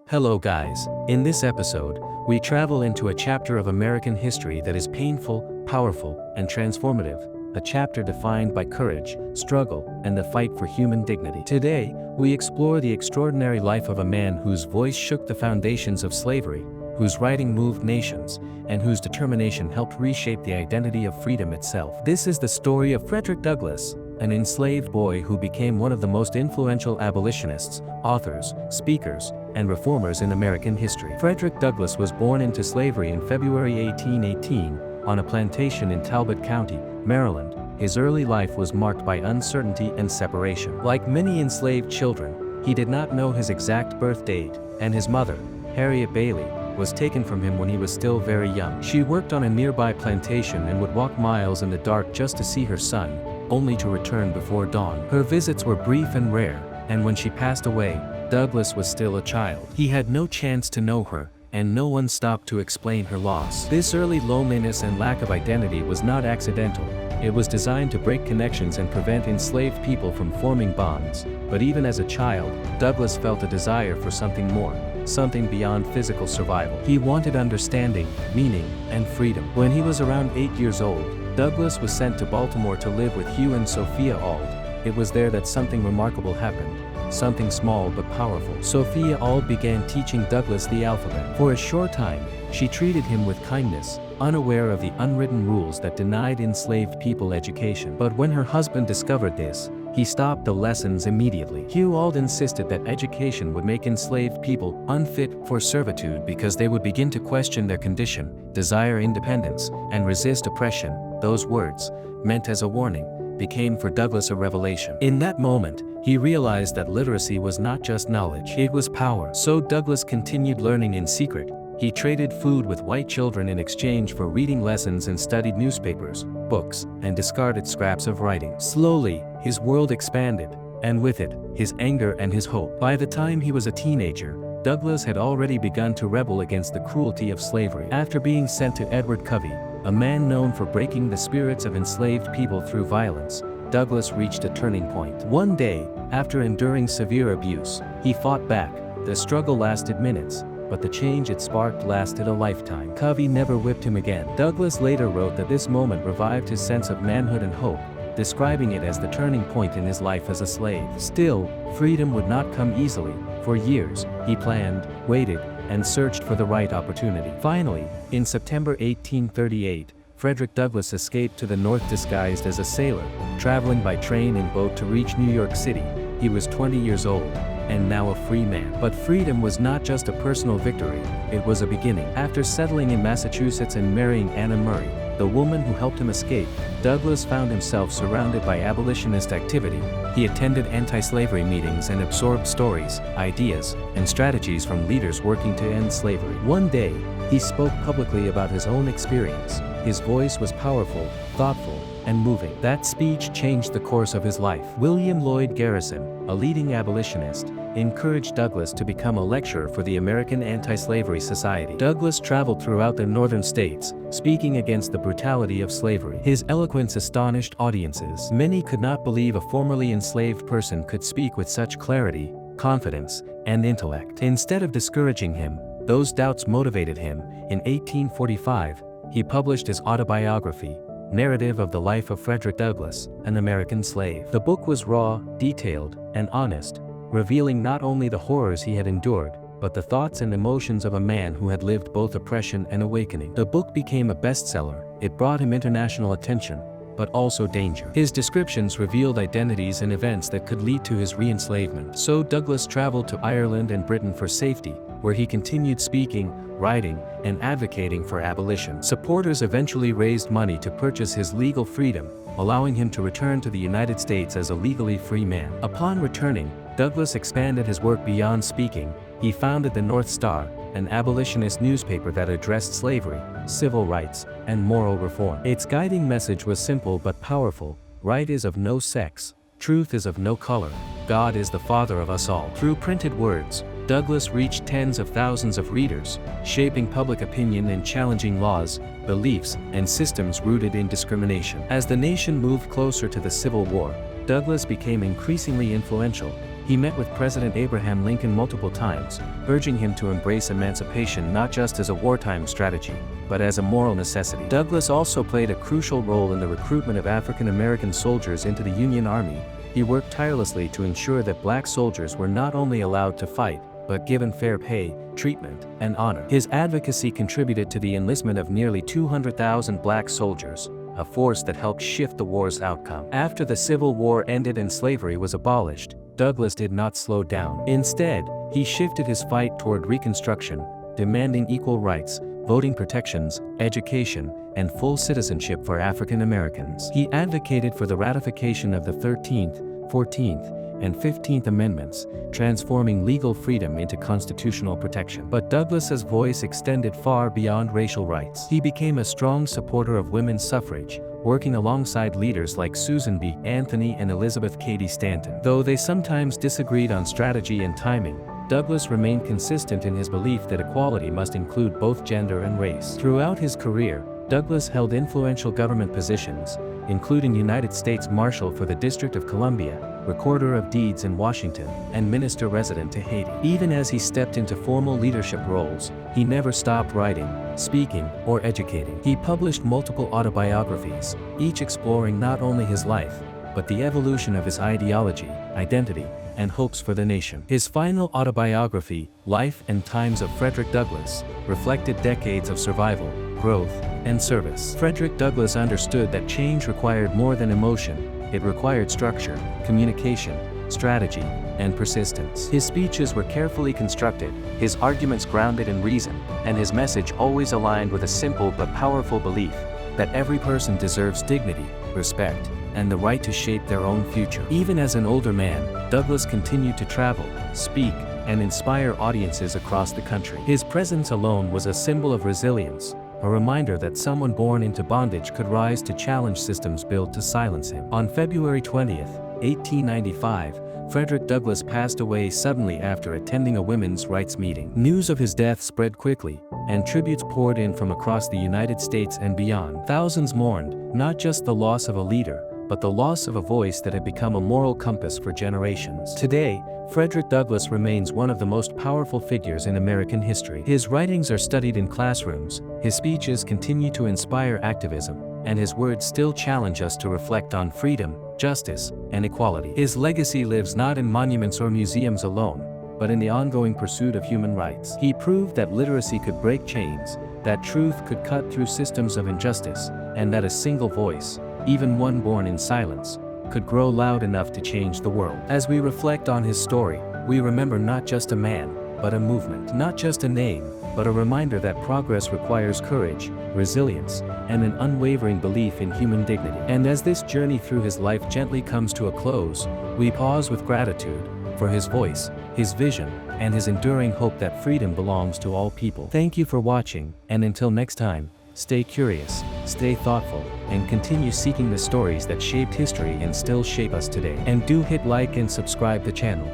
Hello guys, in this episode, we travel into a chapter of American history that is painful, powerful, and transformative, a chapter defined by courage, struggle, and the fight for human dignity. Today, we explore the extraordinary life of a man whose voice shook the foundations of slavery, whose writing moved nations, and whose determination helped reshape the identity of freedom itself. This is the story of Frederick Douglass, an enslaved boy who became one of the most influential abolitionists, authors, speakers, and reformers in American history. Frederick Douglass was born into slavery in February 1818 on a plantation in Talbot County, Maryland. His early life was marked by uncertainty and separation. Like many enslaved children, he did not know his exact birth date, and his mother, Harriet Bailey, was taken from him when he was still very young. She worked on a nearby plantation and would walk miles in the dark just to see her son, only to return before dawn. Her visits were brief and rare, and when she passed away, Douglass was still a child. He had no chance to know her, and no one stopped to explain her loss. This early loneliness and lack of identity was not accidental. It was designed to break connections and prevent enslaved people from forming bonds. But even as a child, Douglass felt a desire for something more, something beyond physical survival. He wanted understanding, meaning, and freedom. When he was around 8 years old, Douglass was sent to Baltimore to live with Hugh and Sophia Auld. It was there that something remarkable happened. Something small but powerful. Sophia Auld began teaching Douglass the alphabet. For a short time, she treated him with kindness, unaware of the unwritten rules that denied enslaved people education. But when her husband discovered this, he stopped the lessons immediately. Hugh Auld insisted that education would make enslaved people unfit for servitude because they would begin to question their condition, desire independence, and resist oppression. Those words, meant as a warning, became for Douglass a revelation. In that moment, he realized that literacy was not just knowledge, it was power. So Douglass continued learning in secret. He traded food with white children in exchange for reading lessons and studied newspapers, books, and discarded scraps of writing. Slowly, his world expanded, and with it, his anger and his hope. By the time he was a teenager, Douglass had already begun to rebel against the cruelty of slavery. After being sent to Edward Covey, a man known for breaking the spirits of enslaved people through violence, Douglass reached a turning point. One day, after enduring severe abuse, he fought back. The struggle lasted minutes, but the change it sparked lasted a lifetime. Covey never whipped him again. Douglass later wrote that this moment revived his sense of manhood and hope, describing it as the turning point in his life as a slave. Still, freedom would not come easily. For years, he planned, waited, and searched for the right opportunity. Finally, in September 1838, Frederick Douglass escaped to the north disguised as a sailor, traveling by train and boat to reach New York City. He was 20 years old, and now a free man. But freedom was not just a personal victory, it was a beginning. After settling in Massachusetts and marrying Anna Murray, the woman who helped him escape, Douglass found himself surrounded by abolitionist activity. He attended anti-slavery meetings and absorbed stories, ideas, and strategies from leaders working to end slavery. One day, he spoke publicly about his own experience. His voice was powerful, thoughtful, and moving. That speech changed the course of his life. William Lloyd Garrison, a leading abolitionist, encouraged Douglass to become a lecturer for the American Anti-Slavery Society. Douglass traveled throughout the northern states, speaking against the brutality of slavery. His eloquence astonished audiences. Many could not believe a formerly enslaved person could speak with such clarity, confidence, and intellect. Instead of discouraging him, those doubts motivated him. In 1845, he published his autobiography, Narrative of the Life of Frederick Douglass, an American Slave. The book was raw, detailed, and honest, revealing not only the horrors he had endured, but the thoughts and emotions of a man who had lived both oppression and awakening. The book became a bestseller. It brought him international attention, but also danger. His descriptions revealed identities and events that could lead to his re-enslavement. So Douglass traveled to Ireland and Britain for safety, where he continued speaking, writing, and advocating for abolition. Supporters eventually raised money to purchase his legal freedom, allowing him to return to the United States as a legally free man. Upon returning, Douglass expanded his work beyond speaking. He founded the North Star, an abolitionist newspaper that addressed slavery, civil rights, and moral reform. Its guiding message was simple but powerful: right is of no sex, truth is of no color, God is the Father of us all. Through printed words, Douglass reached tens of thousands of readers, shaping public opinion and challenging laws, beliefs, and systems rooted in discrimination. As the nation moved closer to the Civil War, Douglass became increasingly influential. He met with President Abraham Lincoln multiple times, urging him to embrace emancipation not just as a wartime strategy, but as a moral necessity. Douglass also played a crucial role in the recruitment of African American soldiers into the Union Army. He worked tirelessly to ensure that black soldiers were not only allowed to fight, but given fair pay, treatment, and honor. His advocacy contributed to the enlistment of nearly 200,000 black soldiers, a force that helped shift the war's outcome. After the Civil War ended and slavery was abolished, Douglass did not slow down. Instead, he shifted his fight toward Reconstruction, demanding equal rights, voting protections, education, and full citizenship for African Americans. He advocated for the ratification of the 13th, 14th, and 15th Amendments, transforming legal freedom into constitutional protection. But Douglass's voice extended far beyond racial rights. He became a strong supporter of women's suffrage, working alongside leaders like Susan B. Anthony and Elizabeth Cady Stanton. Though they sometimes disagreed on strategy and timing, Douglass remained consistent in his belief that equality must include both gender and race. Throughout his career, Douglass held influential government positions, including United States Marshal for the District of Columbia, Recorder of Deeds in Washington, and Minister Resident to Haiti. Even as he stepped into formal leadership roles, he never stopped writing, speaking, or educating. He published multiple autobiographies, each exploring not only his life, but the evolution of his ideology, identity, and hopes for the nation. His final autobiography, Life and Times of Frederick Douglass, reflected decades of survival, growth, and service. Frederick Douglass understood that change required more than emotion. It required structure, communication, strategy, and persistence. His speeches were carefully constructed, his arguments grounded in reason, and his message always aligned with a simple but powerful belief that every person deserves dignity, respect, and the right to shape their own future. Even as an older man, Douglass continued to travel, speak, and inspire audiences across the country. His presence alone was a symbol of resilience, a reminder that someone born into bondage could rise to challenge systems built to silence him. On February 20th, 1895, Frederick Douglass passed away suddenly after attending a women's rights meeting. News of his death spread quickly, and tributes poured in from across the United States and beyond. Thousands mourned, not just the loss of a leader, but the loss of a voice that had become a moral compass for generations. Today, Frederick Douglass remains one of the most powerful figures in American history. His writings are studied in classrooms, his speeches continue to inspire activism, and his words still challenge us to reflect on freedom, justice, and equality. His legacy lives not in monuments or museums alone, but in the ongoing pursuit of human rights. He proved that literacy could break chains, that truth could cut through systems of injustice, and that a single voice, even one born in silence, could grow loud enough to change the world. As we reflect on his story, we remember not just a man, but a movement. Not just a name, but a reminder that progress requires courage, resilience, and an unwavering belief in human dignity. And as this journey through his life gently comes to a close, we pause with gratitude for his voice, his vision, and his enduring hope that freedom belongs to all people. Thank you for watching, and until next time, stay curious, stay thoughtful, and continue seeking the stories that shaped history and still shape us today. And do hit like and subscribe the channel.